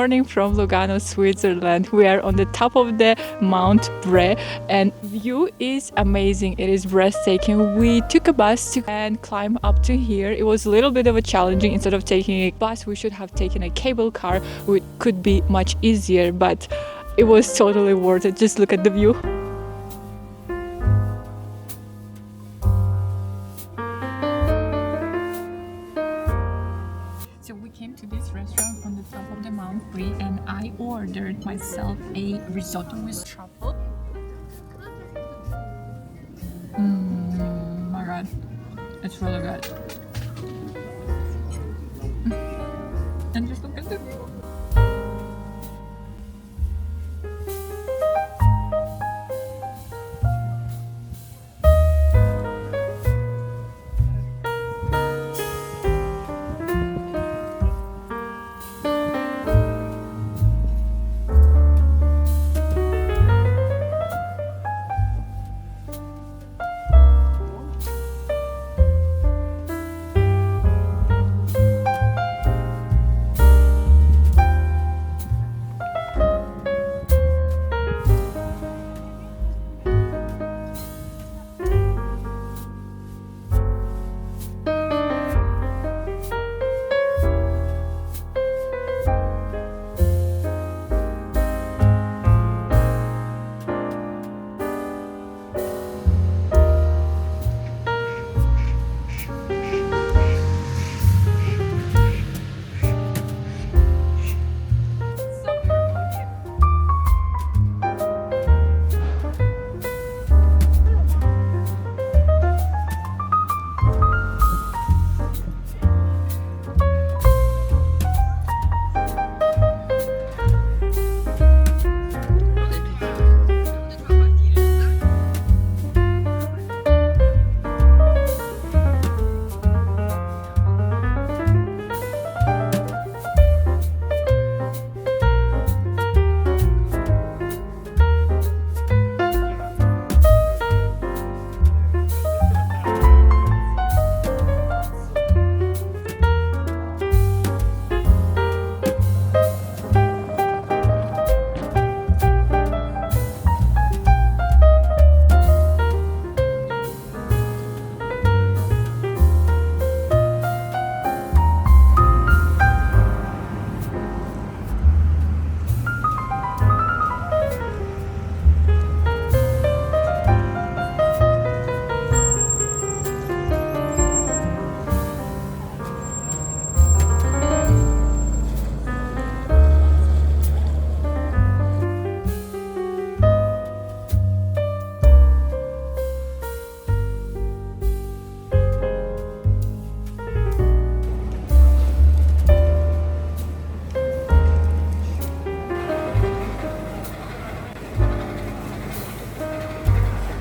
morning from Lugano, Switzerland. We are on the top of the Monte Brè and view is amazing. It is breathtaking. We took a bus and climb up to here. It was a little bit of a challenging. Instead of taking a bus, we should have taken a cable car, which could be much easier, but it was totally worth it. Just look at the view. So we came to this restaurant on the top of the Mount Brè and I ordered myself a risotto with truffle. My god, it's really good. And just look at the view.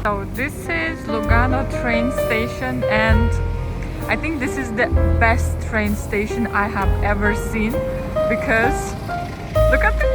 So this is Lugano train station and I think this is the best train station I have ever seen because look at the